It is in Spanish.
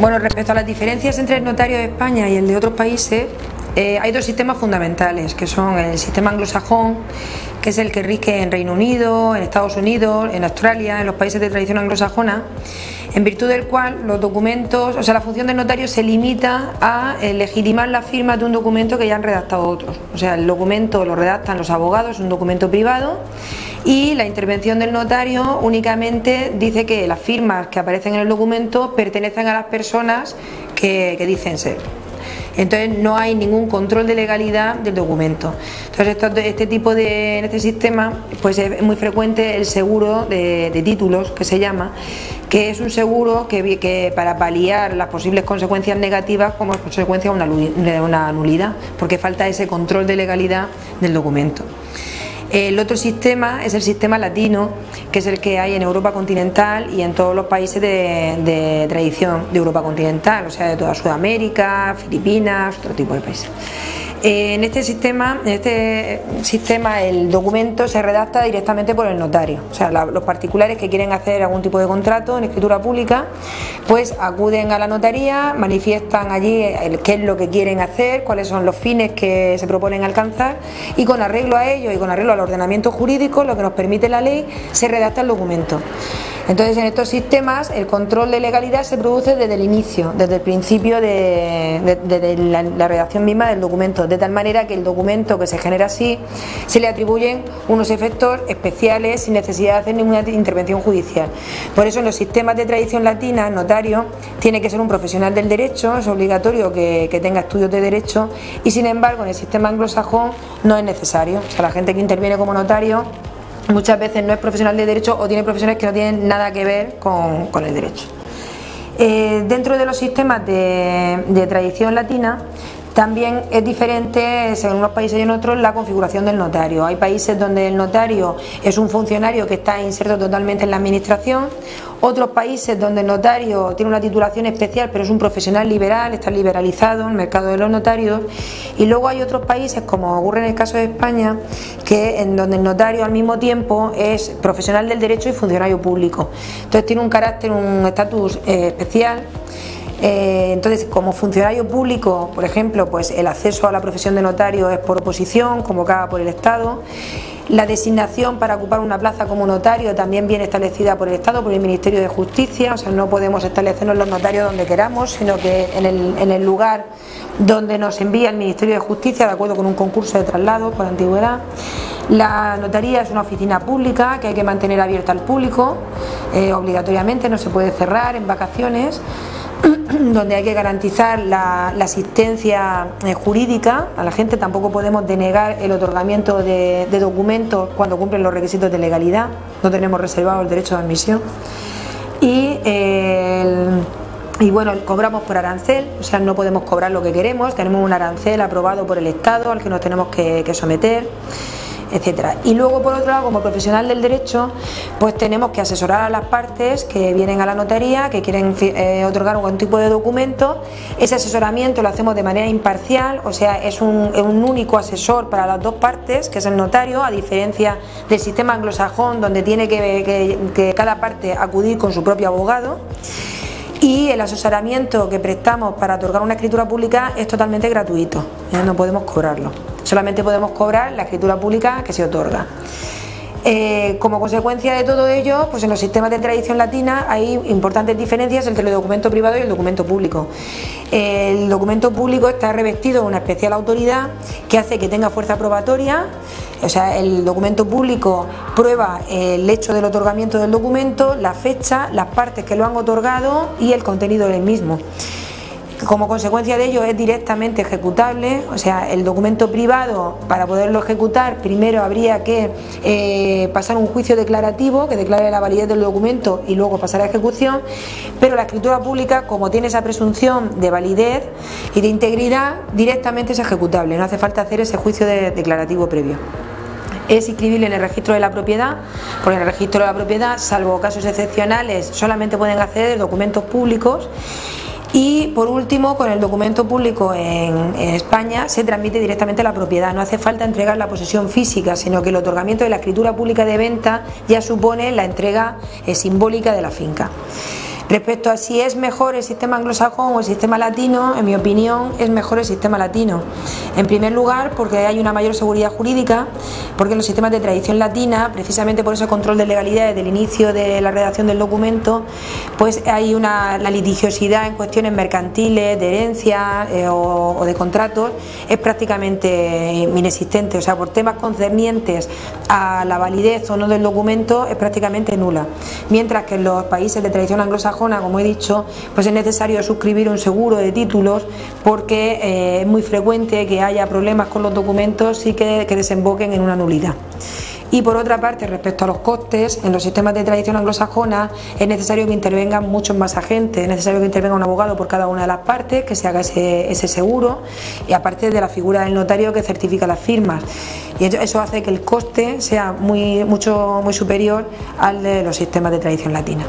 Bueno, respecto a las diferencias entre el notario de España y el de otros países, hay dos sistemas fundamentales, que son el sistema anglosajón, que es el que rige en Reino Unido, en Estados Unidos, en Australia, en los países de tradición anglosajona, en virtud del cual los documentos, o sea, la función del notario se limita a legitimar la firma de un documento que ya han redactado otros. O sea, el documento lo redactan los abogados, es un documento privado, y la intervención del notario únicamente dice que las firmas que aparecen en el documento pertenecen a las personas que dicen ser. Entonces no hay ningún control de legalidad del documento. Entonces en este sistema pues es muy frecuente el seguro de títulos, que se llama, que es un seguro que para paliar las posibles consecuencias negativas como consecuencia de una nulidad, porque falta ese control de legalidad del documento. El otro sistema es el sistema latino, que es el que hay en Europa continental y en todos los países de tradición de Europa continental, o sea, de toda Sudamérica, Filipinas, otro tipo de países. En este sistema el documento se redacta directamente por el notario, o sea, los particulares que quieren hacer algún tipo de contrato en escritura pública, pues acuden a la notaría, manifiestan allí qué es lo que quieren hacer, cuáles son los fines que se proponen alcanzar, y con arreglo a ello y con arreglo al ordenamiento jurídico, lo que nos permite la ley, se redacta el documento. Entonces, en estos sistemas el control de legalidad se produce desde el inicio, desde el principio de la redacción misma del documento, de tal manera que el documento que se genera así se le atribuyen unos efectos especiales sin necesidad de hacer ninguna intervención judicial. Por eso en los sistemas de tradición latina el notario tiene que ser un profesional del derecho, es obligatorio que tenga estudios de derecho, y sin embargo en el sistema anglosajón no es necesario. O sea, la gente que interviene como notario muchas veces no es profesional de derecho o tiene profesiones que no tienen nada que ver con el derecho. Dentro de los sistemas de tradición latina también es diferente, según unos países y en otros, la configuración del notario. Hay países donde el notario es un funcionario que está inserto totalmente en la administración, otros países donde el notario tiene una titulación especial pero es un profesional liberal, está liberalizado en el mercado de los notarios, y luego hay otros países, como ocurre en el caso de España, en donde el notario al mismo tiempo es profesional del derecho y funcionario público. Entonces tiene un carácter, un estatus especial. Entonces, como funcionario público, por ejemplo, pues el acceso a la profesión de notario es por oposición, convocada por el Estado. La designación para ocupar una plaza como notario también viene establecida por el Estado, por el Ministerio de Justicia. O sea, no podemos establecernos los notarios donde queramos, sino que en el lugar donde nos envía el Ministerio de Justicia, de acuerdo con un concurso de traslado por antigüedad. La notaría es una oficina pública que hay que mantener abierta al público, obligatoriamente, no se puede cerrar en vacaciones, donde hay que garantizar la asistencia jurídica a la gente. Tampoco podemos denegar el otorgamiento de documentos cuando cumplen los requisitos de legalidad, no tenemos reservado el derecho de admisión. Y bueno, cobramos por arancel, o sea, no podemos cobrar lo que queremos, tenemos un arancel aprobado por el Estado al que nos tenemos que someter, etcétera. Y luego, por otro lado, como profesional del derecho, pues tenemos que asesorar a las partes que vienen a la notaría, que quieren otorgar algún tipo de documento. Ese asesoramiento lo hacemos de manera imparcial, o sea, es un único asesor para las dos partes, que es el notario, a diferencia del sistema anglosajón, donde tiene que cada parte acudir con su propio abogado. Y el asesoramiento que prestamos para otorgar una escritura pública es totalmente gratuito, no podemos cobrarlo, solamente podemos cobrar la escritura pública que se otorga. Como consecuencia de todo ello, pues en los sistemas de tradición latina hay importantes diferencias entre el documento privado y el documento público. El documento público está revestido de una especial autoridad que hace que tenga fuerza probatoria. O sea, el documento público prueba el hecho del otorgamiento del documento, la fecha, las partes que lo han otorgado y el contenido del mismo. Como consecuencia de ello es directamente ejecutable. O sea, el documento privado, para poderlo ejecutar, primero habría que pasar un juicio declarativo que declare la validez del documento y luego pasar a ejecución, pero la escritura pública, como tiene esa presunción de validez y de integridad, directamente es ejecutable, no hace falta hacer ese juicio declarativo previo. Es inscribible en el registro de la propiedad, porque en el registro de la propiedad, salvo casos excepcionales, solamente pueden acceder documentos públicos. Y por último, con el documento público en España se transmite directamente la propiedad, no hace falta entregar la posesión física, sino que el otorgamiento de la escritura pública de venta ya supone la entrega simbólica de la finca. Respecto a si es mejor el sistema anglosajón o el sistema latino, en mi opinión es mejor el sistema latino. En primer lugar, porque hay una mayor seguridad jurídica, porque en los sistemas de tradición latina, precisamente por ese control de legalidad desde el inicio de la redacción del documento, pues hay la litigiosidad en cuestiones mercantiles, de herencia o de contratos, es prácticamente inexistente. O sea, por temas concernientes a la validez o no del documento es prácticamente nula. Mientras que en los países de tradición anglosajona, como he dicho, pues es necesario suscribir un seguro de títulos porque es muy frecuente que haya problemas con los documentos y que desemboquen en una nulidad. Y por otra parte, respecto a los costes, en los sistemas de tradición anglosajona es necesario que intervengan muchos más agentes, es necesario que intervenga un abogado por cada una de las partes, que se haga ese seguro, y aparte de la figura del notario que certifica las firmas. Y eso hace que el coste sea muy superior al de los sistemas de tradición latina.